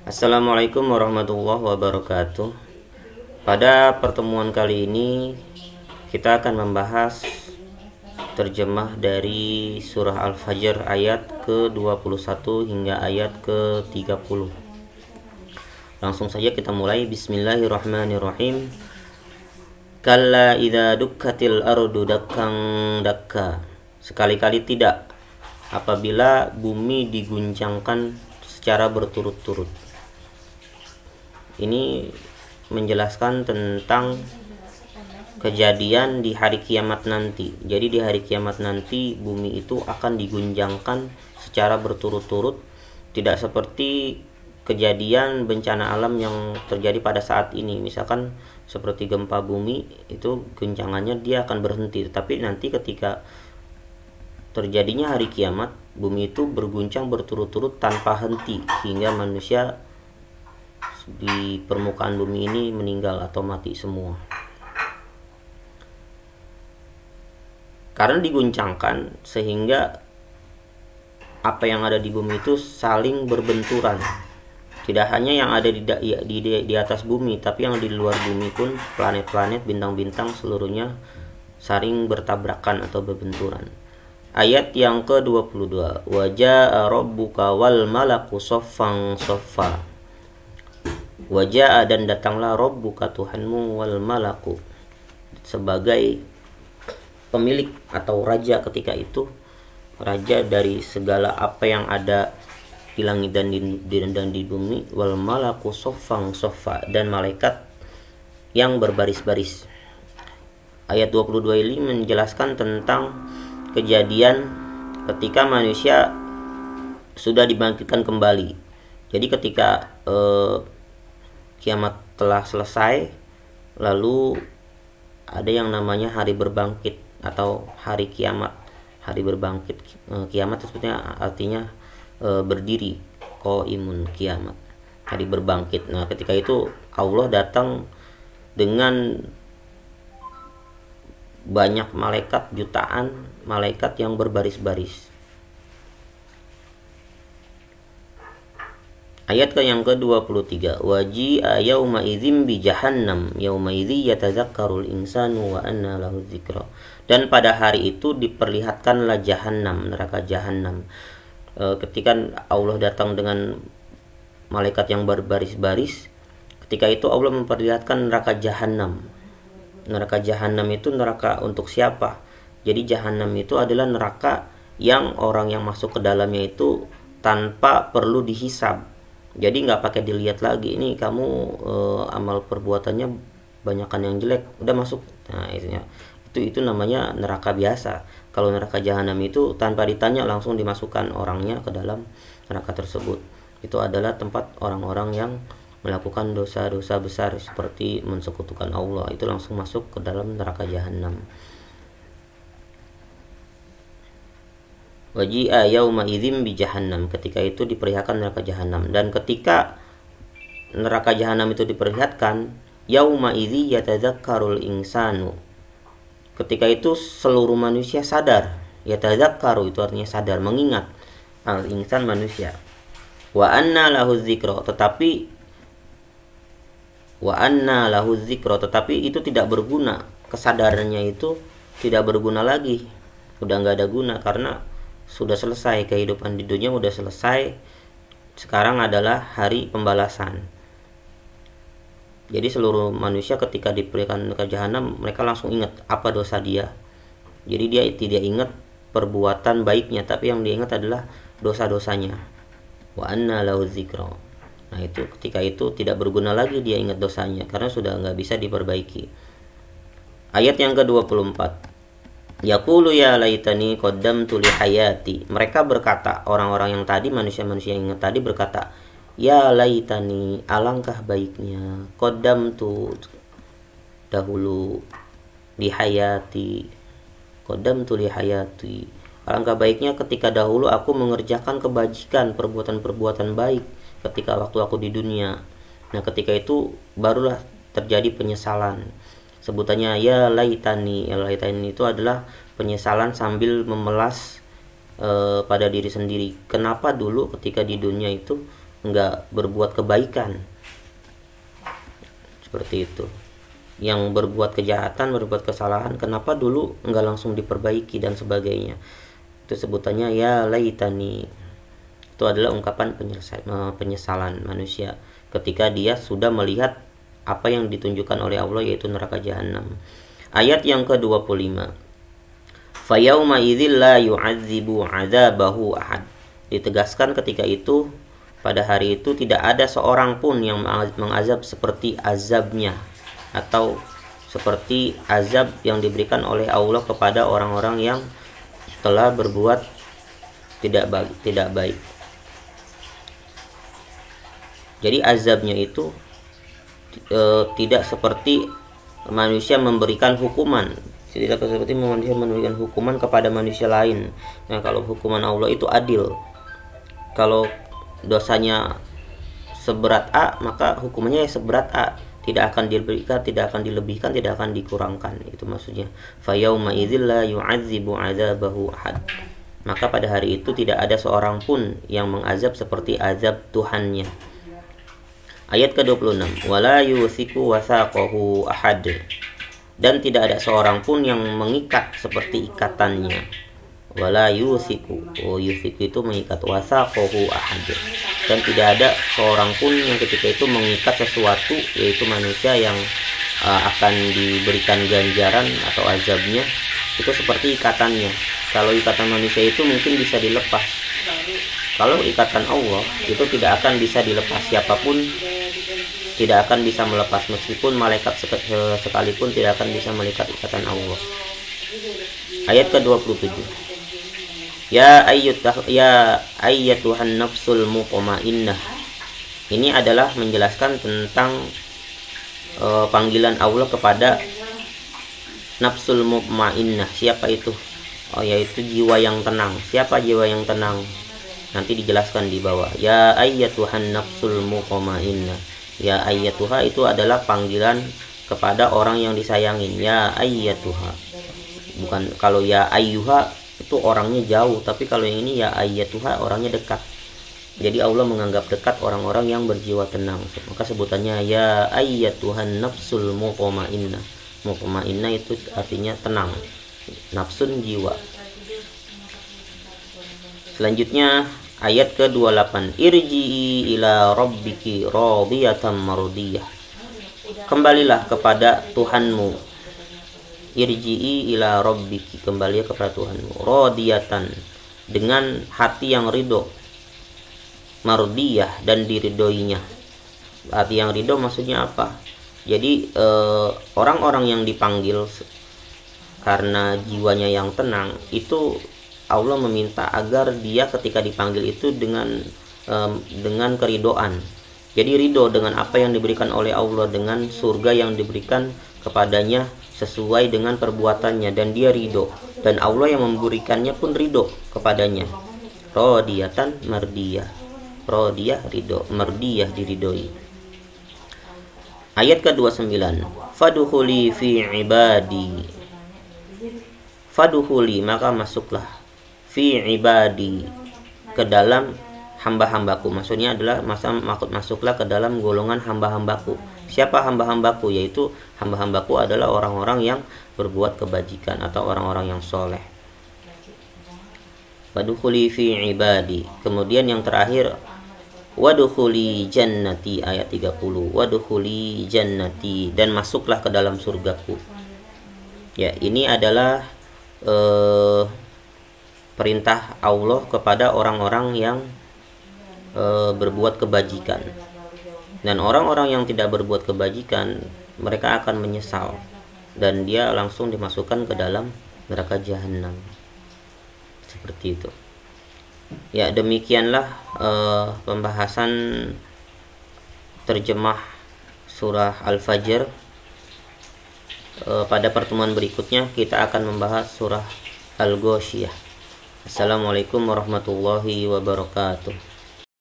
Assalamualaikum warahmatullahi wabarakatuh. Pada pertemuan kali ini kita akan membahas terjemah dari surah Al-Fajr ayat ke-21 hingga ayat ke-30. Langsung saja kita mulai. Bismillahirrahmanirrahim. Kalla idza dukkatil ardu dakkan dakka. Sekali-kali tidak apabila bumi diguncangkan secara berturut-turut. Ini menjelaskan tentang kejadian di hari kiamat nanti. Jadi di hari kiamat nanti bumi itu akan diguncangkan secara berturut-turut, tidak seperti kejadian bencana alam yang terjadi pada saat ini. Misalkan seperti gempa bumi, itu guncangannya dia akan berhenti, tapi nanti ketika terjadinya hari kiamat, bumi itu berguncang berturut-turut tanpa henti hingga manusia di permukaan bumi ini meninggal atau mati semua. Karena diguncangkan sehingga apa yang ada di bumi itu saling berbenturan. Tidak hanya yang ada di atas bumi, tapi yang di luar bumi pun, planet-planet, bintang-bintang seluruhnya saling bertabrakan atau berbenturan. Ayat yang ke-22. Wa jaa rabbuka wal malaku soffan soffa. Wa jaa, dan datanglah rabbuka Tuhanmu, wal malaku sebagai pemilik atau raja ketika itu, raja dari segala apa yang ada di langit dan di bumi, wal malaku soffan soffa, dan malaikat yang berbaris-baris. Ayat 22 ini menjelaskan tentang kejadian ketika manusia sudah dibangkitkan kembali. Jadi ketika kiamat telah selesai, lalu ada yang namanya hari berbangkit atau hari kiamat. Hari berbangkit, kiamat sebetulnya artinya berdiri, qaimun kiamat, hari berbangkit. Nah, ketika itu Allah datang dengan banyak malaikat, jutaan malaikat yang berbaris-baris. Ayat yang ke-23. Waji'a yauma idzin bi jahannam yauma idzi yatadzakkarul insanu wa anna lahu dzikra. Dan pada hari itu diperlihatkanlah Jahannam, neraka Jahannam. Ketika Allah datang dengan malaikat yang berbaris-baris, ketika itu Allah memperlihatkan neraka Jahannam. Neraka Jahannam itu neraka untuk siapa? Jadi Jahannam itu adalah neraka yang orang yang masuk ke dalamnya itu tanpa perlu dihisab. Jadi nggak pakai dilihat lagi, ini kamu amal perbuatannya banyakan yang jelek, udah masuk. Nah, itu namanya neraka biasa. Kalau neraka Jahannam itu tanpa ditanya langsung dimasukkan orangnya ke dalam neraka tersebut. Itu adalah tempat orang-orang yang melakukan dosa-dosa besar seperti mensekutukan Allah, itu langsung masuk ke dalam neraka Jahannam. Waji'a yauma idzin bi jahannam, ketika itu diperlihatkan neraka Jahannam. Dan ketika neraka Jahannam itu diperlihatkan, yauma idzi yatadzakkarul insanu, ketika itu seluruh manusia sadar. Yatadzakkaru itu artinya sadar, mengingat. Al insan manusia. Wa anna lahu dzikra, tetapi itu tidak berguna. Kesadarannya itu tidak berguna lagi, udah nggak ada guna, karena sudah selesai kehidupan di dunia, udah selesai. Sekarang adalah hari pembalasan. Jadi seluruh manusia ketika diberikan ke Jahannam, mereka langsung ingat apa dosa dia. Jadi dia tidak ingat perbuatan baiknya, tapi yang dia ingat adalah dosa-dosanya. Wa anna lahu dzikra. Nah, itu ketika itu tidak berguna lagi dia ingat dosanya, karena sudah nggak bisa diperbaiki. Ayat yang ke-24. Yaqulu ya laitani qaddamtu li hayati. Mereka berkata, orang-orang yang tadi, manusia-manusia yang tadi berkata, ya laitani, alangkah baiknya, qaddamtu, dahulu, li hayati, qaddamtu li hayati, alangkah baiknya ketika dahulu aku mengerjakan kebajikan, perbuatan-perbuatan baik ketika waktu aku di dunia. Nah, ketika itu barulah terjadi penyesalan. Sebutannya ya laitani. Ya laitani itu adalah penyesalan sambil memelas pada diri sendiri. Kenapa dulu ketika di dunia itu nggak berbuat kebaikan. Seperti itu. Yang berbuat kejahatan, berbuat kesalahan, kenapa dulu nggak langsung diperbaiki dan sebagainya. Itu sebutannya ya laitani. Itu adalah ungkapan penyesalan manusia ketika dia sudah melihat apa yang ditunjukkan oleh Allah, yaitu neraka jahanam. Ayat yang ke-25. Fayauma idzil la yu'adzibu 'adzabahu ahad. Ditegaskan ketika itu, pada hari itu tidak ada seorang pun yang mengazab seperti azabnya, atau seperti azab yang diberikan oleh Allah kepada orang-orang yang telah berbuat tidak baik. Jadi azabnya itu tidak seperti manusia memberikan hukuman, tidak seperti manusia memberikan hukuman kepada manusia lain. Nah, kalau hukuman Allah itu adil. Kalau dosanya seberat A, maka hukumannya seberat A, tidak akan diberikan, tidak akan dilebihkan, tidak akan dikurangkan. Itu maksudnya. Fayauma idzil la yu'adzibu 'adzabahu ahad. Maka pada hari itu tidak ada seorang pun yang mengazab seperti azab Tuhannya. Ayat ke-26. Wala yusiku wasaqahu ahad. Dan tidak ada seorang pun yang mengikat seperti ikatannya. Wala yusiku. Yusiku itu mengikat. Wasaqahu ahad. Dan tidak ada seorang pun yang ketika itu mengikat sesuatu, yaitu manusia yang akan diberikan ganjaran atau azabnya, itu seperti ikatannya. Kalau ikatan manusia itu mungkin bisa dilepas. Kalau ikatan Allah itu tidak akan bisa dilepas. Siapapun tidak akan bisa melepas, meskipun malaikat sekalipun tidak akan bisa melihat ikatan Allah. Ayat ke-27. Ya ayyatuhan nafsul mutmainnah. Ini adalah menjelaskan tentang panggilan Allah kepada nafsul mutmainnah. Siapa itu? Yaitu jiwa yang tenang. Siapa jiwa yang tenang? Nanti dijelaskan di bawah. Ya ayyatuhan nafsul mutmainnah. Ya ayyatuha itu adalah panggilan kepada orang yang disayangin. Ya ayyatuha. Bukan, kalau ya ayyuha itu orangnya jauh, tapi kalau yang ini ya ayyatuha orangnya dekat. Jadi Allah menganggap dekat orang-orang yang berjiwa tenang. Maka sebutannya ya ayyatuhan nafsul mutmainnah. Mutmainnah itu artinya tenang. Nafsun jiwa. Selanjutnya ayat ke-28. Irji'i ila rabbiki radiyatan mardiyah. Kembalilah kepada Tuhanmu. Irji'i ila rabbiki, kembali kepada Tuhanmu. Radiyatan, dengan hati yang ridho. Mardiyah, dan diridhoinya. Hati yang ridho maksudnya apa? Jadi orang-orang yang dipanggil karena jiwanya yang tenang, itu Allah meminta agar dia ketika dipanggil itu dengan keridoan. Jadi ridho dengan apa yang diberikan oleh Allah, dengan surga yang diberikan kepadanya sesuai dengan perbuatannya, dan dia ridho, dan Allah yang memberikannya pun ridho kepadanya. Radiyatan mardiyah. Radiyah ridho, mardiyah diridhoi. Ayat ke-29. Fadkhuli fi ibadi. Fadkhuli, maka masuklah, fi ibadi, ke dalam hamba-hambaku. Maksudnya adalah masuklah ke dalam golongan hamba-hambaku. Siapa hamba-hambaku? Yaitu hamba-hambaku adalah orang-orang yang berbuat kebajikan atau orang-orang yang soleh. Fadkhuli fi ibadi. Kemudian yang terakhir, wadkhuli jannati, ayat 30. Wadkhuli jannati, dan masuklah ke dalam surgaku. Ya, ini adalah perintah Allah kepada orang-orang yang berbuat kebajikan. Dan orang-orang yang tidak berbuat kebajikan, mereka akan menyesal, dan dia langsung dimasukkan ke dalam neraka jahanam. Seperti itu. Ya, demikianlah pembahasan terjemah surah Al-Fajr. Pada pertemuan berikutnya kita akan membahas surah Al-Ghasyiyah. Assalamualaikum warahmatullahi wabarakatuh.